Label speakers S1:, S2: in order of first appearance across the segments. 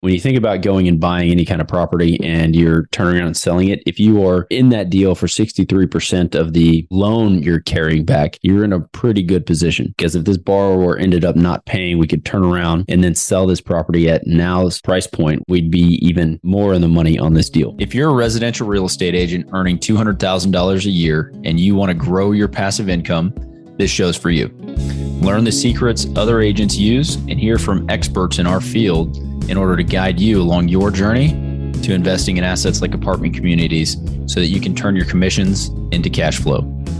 S1: when you think about going and buying any kind of property and you're turning around and selling it, if you are in that deal for 63% of the loan you're carrying back, you're in a pretty good position. Because if this borrower ended up not paying, we could turn around and then sell this property at now's price point. We'd be even more in the money on this deal.
S2: If you're a residential real estate agent earning $200,000 a year and you want to grow your passive income, this show's for you. Learn the secrets other agents use and hear from experts in our field in order to guide you along your journey to investing in assets like apartment communities so that you can turn your commissions into cash flow.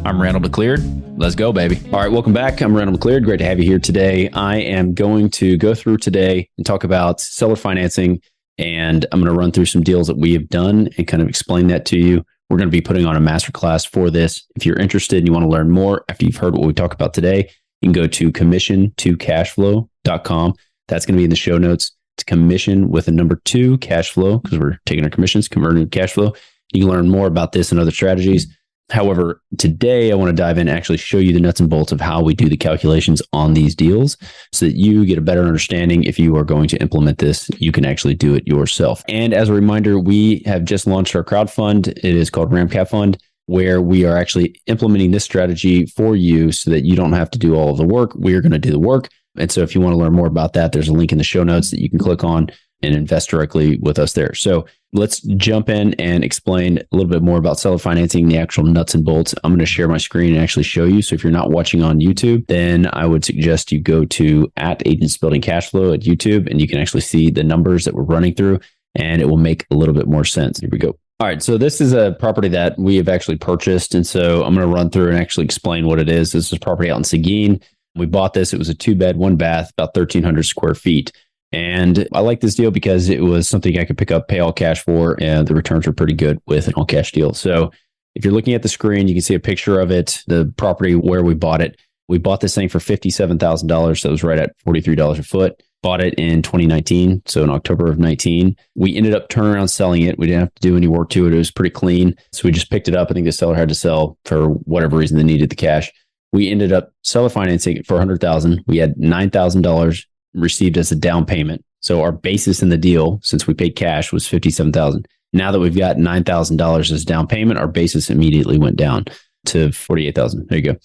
S2: I'm Randall McLeod. Let's go, baby.
S1: All right, welcome back. I'm Randall McLeod. Great to have you here today. I am going to go through today and talk about seller financing, and I'm going to run through some deals that we have done and kind of explain that to you. We're going to be putting on a masterclass for this. If you're interested and you want to learn more after you've heard what we talk about today, you can go to commission2cashflow.com. That's going to be in the show notes. It's commission with a number 2 cash flow, because we're taking our commissions, converting to cash flow. You can learn more about this and other strategies. However, today I want to dive in and actually show you the nuts and bolts of how we do the calculations on these deals so that you get a better understanding. If you are going to implement this, you can actually do it yourself. And as a reminder, we have just launched our crowdfund. It is called RamCap Fund, where we are actually implementing this strategy for you so that you don't have to do all of the work. We're going to do the work. And so if you want to learn more about that, there's a link in the show notes that you can click on and invest directly with us there. So let's jump in and explain a little bit more about seller financing, the actual nuts and bolts. I'm going to share my screen and actually show you. So if you're not watching on YouTube, then I would suggest you go to @AgentsBuildingCashFlow at YouTube, and you can actually see the numbers that we're running through, and it will make a little bit more sense. Here we go. All right, so this is a property that we have actually purchased, and so I'm going to run through and actually explain what it is. This is a property out in Seguin. We bought this. It was a 2-bed, 1-bath, about 1,300 square feet. And I like this deal because it was something I could pick up, pay all cash for, and the returns are pretty good with an all cash deal. So if you're looking at the screen, you can see a picture of it, the property where we bought it. We bought this thing for $57,000. So it was right at $43 a foot. Bought it in 2019. So in October of 19, we ended up turning around selling it. We didn't have to do any work to it. It was pretty clean. So we just picked it up. I think the seller had to sell for whatever reason they needed the cash. We ended up seller financing it for $100,000. We had $9,000 received as a down payment. So our basis in the deal, since we paid cash, was $57,000. Now that we've got $9,000 as down payment, our basis immediately went down to $48,000. There you go.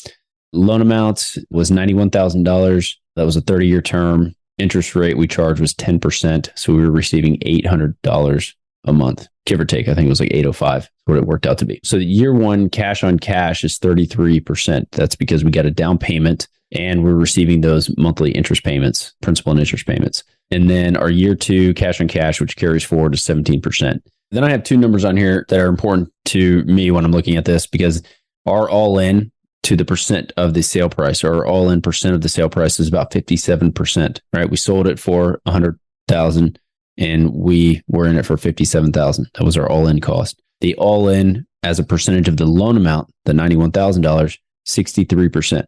S1: Loan amount was $91,000. That was a 30-year term. Interest rate we charged was 10%. So we were receiving $800 a month, give or take. I think it was like $805, what it worked out to be. So the year one cash on cash is 33%. That's because we got a down payment and we're receiving those monthly interest payments, principal and interest payments. And then our year 2 cash on cash, which carries forward to 17%. Then I have 2 numbers on here that are important to me when I'm looking at this, because our all in to the percent of the sale price, or our all in percent of the sale price, is about 57%, right? We sold it for $100,000 and we were in it for $57,000. That was our all in cost. The all in as a percentage of the loan amount, the $91,000, 63%.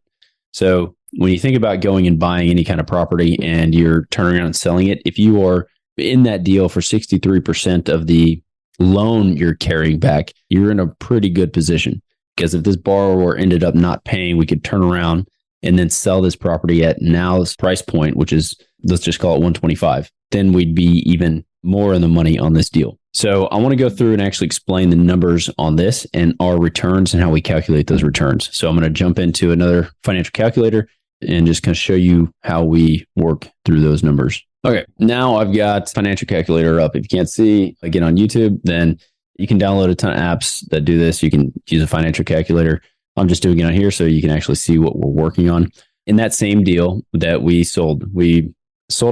S1: So when you think about going and buying any kind of property and you're turning around and selling it, if you are in that deal for 63% of the loan you're carrying back, you're in a pretty good position. Because if this borrower ended up not paying, we could turn around and then sell this property at now's price point, which is, let's just call it $125. Then we'd be even more in the money on this deal. So I want to go through and actually explain the numbers on this and our returns and how we calculate those returns. So I'm going to jump into another financial calculator and just kind of show you how we work through those numbers. Okay, now I've got financial calculator up. If you can't see, again, on YouTube, then you can download a ton of apps that do this. You can use a financial calculator. I'm just doing it on here so you can actually see what we're working on. In that same deal that we sold it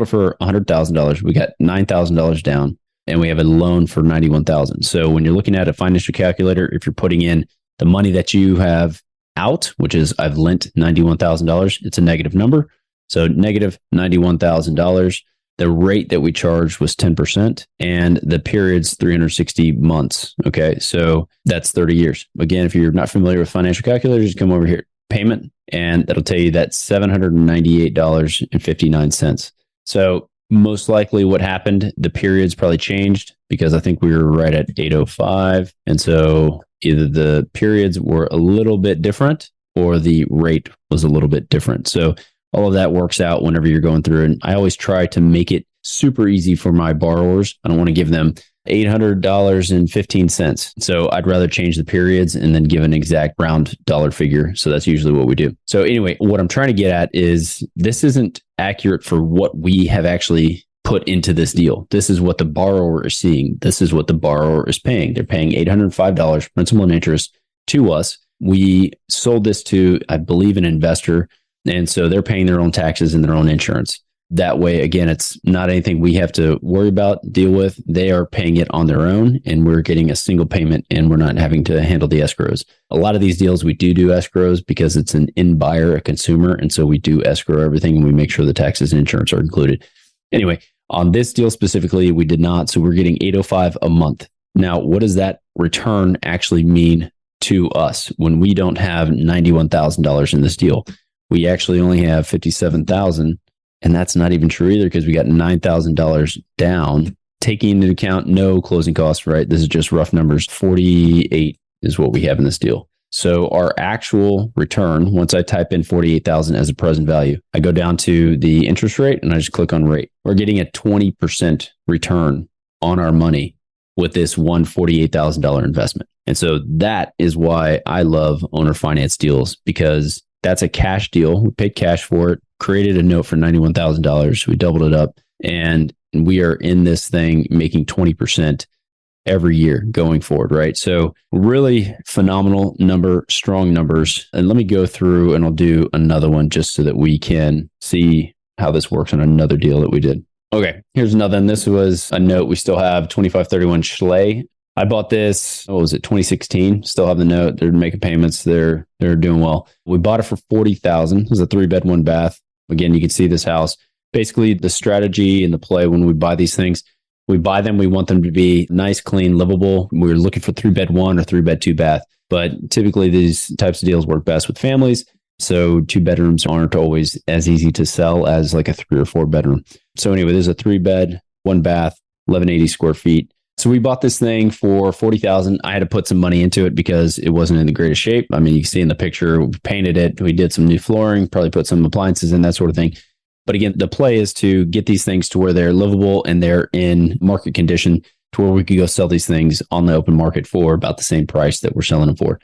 S1: for $100,000. We got $9,000 down, and we have a loan for $91,000. So when you're looking at a financial calculator, if you're putting in the money that you have out, which is I've lent $91,000, it's a negative number. So negative $91,000. The rate that we charged was 10%, and the period's 360 months. Okay, so that's 30 years. Again, if you're not familiar with financial calculators, just come over here, payment, and that'll tell you that's $798.59. So most likely what happened, the periods probably changed because I think we were right at 805. And so either the periods were a little bit different or the rate was a little bit different. So all of that works out whenever you're going through. And I always try to make it super easy for my borrowers. I don't want to give them $800.15. So I'd rather change the periods and then give an exact round dollar figure. So that's usually what we do. So anyway, what I'm trying to get at is this isn't accurate for what we have actually put into this deal. This is what the borrower is seeing. This is what the borrower is paying. They're paying $805 principal and interest to us. We sold this to, I believe, an investor. And so they're paying their own taxes and their own insurance. That way, again, it's not anything we have to worry about, deal with. They are paying it on their own, and we're getting a single payment, and we're not having to handle the escrows. A lot of these deals, we do escrows because it's an end buyer, a consumer. And so we do escrow everything, and we make sure the taxes and insurance are included. Anyway, on this deal specifically, we did not. So we're getting $805 a month. Now, what does that return actually mean to us when we don't have $91,000 in this deal? We actually only have $57,000. And that's not even true either because we got $9,000 down, taking into account no closing costs, right? This is just rough numbers. 48 is what we have in this deal. So our actual return, once I type in 48,000 as a present value, I go down to the interest rate and I just click on rate. We're getting a 20% return on our money with this one $48,000 investment. And so that is why I love owner finance deals, because that's a cash deal. We paid cash for it, created a note for $91,000. We doubled it up, and we are in this thing making 20% every year going forward, right? So really phenomenal number, strong numbers. And let me go through and I'll do another one just so that we can see how this works on another deal that we did. Okay, here's another. And this was a note. We still have 2531 Schley. I bought this, 2016? Still have the note. They're making payments. They're doing well. We bought it for $40,000. It was a 3-bed, 1-bath. Again, you can see this house. Basically, the strategy and the play when we buy these things, we buy them, we want them to be nice, clean, livable. We're looking for 3-bed, 1 or 3-bed, 2-bath. But typically, these types of deals work best with families. So 2 bedrooms aren't always as easy to sell as like a 3 or 4 bedroom. So anyway, there's a 3-bed, 1-bath, 1180 square feet. So we bought this thing for $40,000. I had to put some money into it because it wasn't in the greatest shape. I mean, you can see in the picture, we painted it. We did some new flooring, probably put some appliances in, that sort of thing. But again, the play is to get these things to where they're livable and they're in market condition to where we could go sell these things on the open market for about the same price that we're selling them for.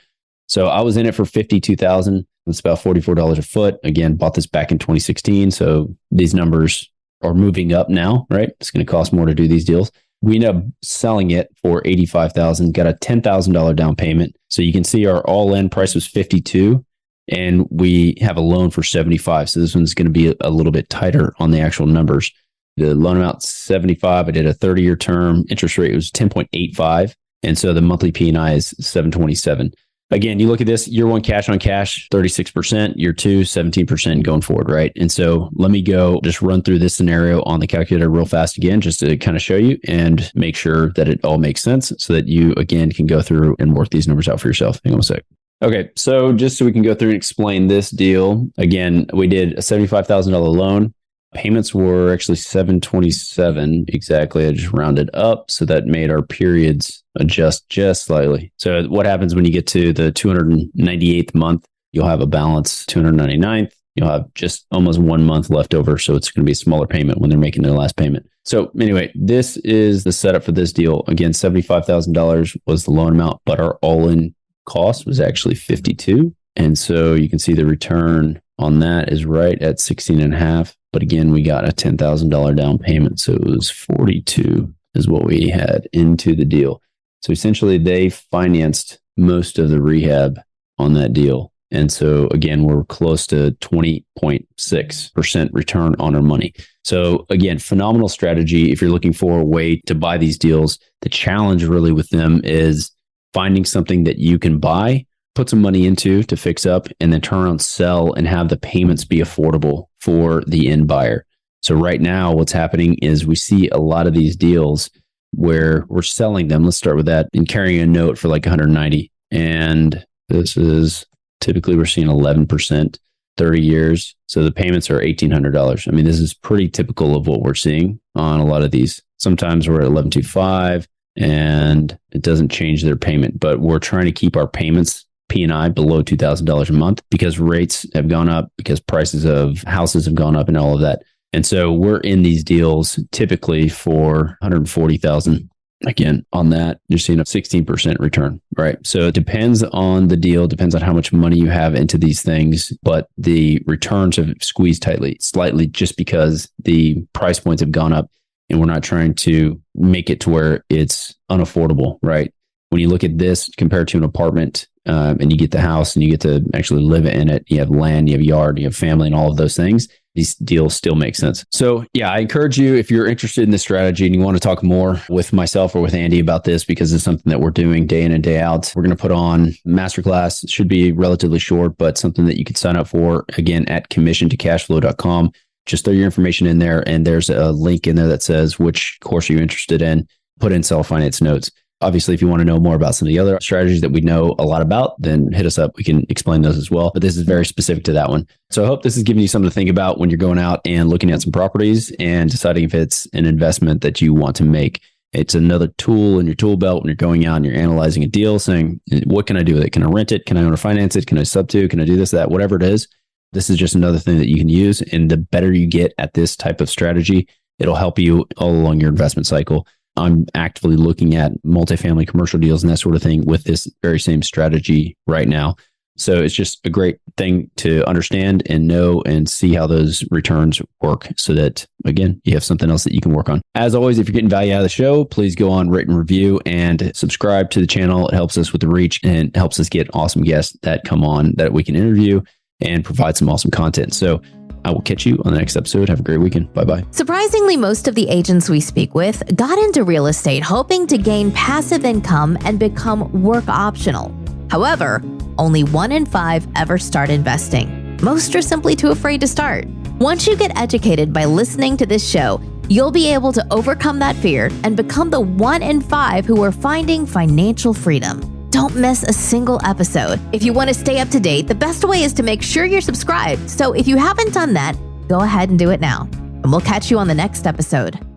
S1: So I was in it for $52,000. It's about $44 a foot. Again, bought this back in 2016. So these numbers are moving up now, right? It's going to cost more to do these deals. We ended up selling it for $85,000, got a $10,000 down payment. So you can see our all-in price was $52,000 and we have a loan for $75,000. So this one's going to be a little bit tighter on the actual numbers. The loan amount $75,000. I did a 30-year term. Interest rate was 10.85. And so the monthly P&I is $727. Again, you look at this, year 1 cash on cash, 36%, year 2, 17% going forward, right? And so let me go just run through this scenario on the calculator real fast again, just to kind of show you and make sure that it all makes sense so that you, again, can go through and work these numbers out for yourself. Hang on a sec. Okay, so just so we can go through and explain this deal, again, we did a $75,000 loan. Payments were actually $727 exactly. I just rounded up. So that made our periods adjust just slightly. So what happens when you get to the 298th month, you'll have a balance 299th. You'll have just almost 1 month left over. So it's going to be a smaller payment when they're making their last payment. So anyway, this is the setup for this deal. Again, $75,000 was the loan amount, but our all-in cost was actually $52,000. And so you can see the return on that is right at 16.5. But again, we got a $10,000 down payment. So it was 42 is what we had into the deal. So essentially they financed most of the rehab on that deal. And so again, we're close to 20.6% return on our money. So again, phenomenal strategy. If you're looking for a way to buy these deals, the challenge really with them is finding something that you can buy, put some money into to fix up, and then turn around, sell, and have the payments be affordable for the end buyer. So right now, what's happening is we see a lot of these deals where we're selling them. Let's start with that, and carrying a note for like 190. And this is typically we're seeing 11%, 30 years. So the payments are $1,800. I mean, this is pretty typical of what we're seeing on a lot of these. Sometimes we're at 11.25 and it doesn't change their payment, but we're trying to keep our payments P&I below $2,000 a month because rates have gone up, because prices of houses have gone up and all of that. And so we're in these deals typically for 140,000. Again, on that, you're seeing a 16% return, right? So it depends on the deal, depends on how much money you have into these things, but the returns have squeezed slightly just because the price points have gone up and we're not trying to make it to where it's unaffordable, right? When you look at this compared to an apartment and you get the house and you get to actually live in it, you have land, you have yard, you have family and all of those things, these deals still make sense. So yeah, I encourage you, if you're interested in this strategy and you want to talk more with myself or with Andy about this, because it's something that we're doing day in and day out, we're going to put on masterclass. It should be relatively short, but something that you could sign up for, again, at commissiontocashflow.com. Just throw your information in there and there's a link in there that says which course you're interested in. Put in Seller Finance Notes. Obviously, if you want to know more about some of the other strategies that we know a lot about, then hit us up. We can explain those as well. But this is very specific to that one. So I hope this is giving you something to think about when you're going out and looking at some properties and deciding if it's an investment that you want to make. It's another tool in your tool belt when you're going out and you're analyzing a deal, saying, what can I do with it? Can I rent it? Can I owner finance it? Can I sub to? Can I do this, that, whatever it is? This is just another thing that you can use. And the better you get at this type of strategy, it'll help you all along your investment cycle. I'm actively looking at multifamily commercial deals and that sort of thing with this very same strategy right now. So it's just a great thing to understand and know and see how those returns work so that, again, you have something else that you can work on. As always, if you're getting value out of the show, please go on, rate and review and subscribe to the channel. It helps us with the reach and helps us get awesome guests that come on that we can interview and provide some awesome content. So I will catch you on the next episode. Have a great weekend. Bye-bye.
S3: Surprisingly, most of the agents we speak with got into real estate hoping to gain passive income and become work optional. However, only 1 in 5 ever start investing. Most are simply too afraid to start. Once you get educated by listening to this show, you'll be able to overcome that fear and become the 1 in 5 who are finding financial freedom. Don't miss a single episode. If you want to stay up to date, the best way is to make sure you're subscribed. So if you haven't done that, go ahead and do it now. And we'll catch you on the next episode.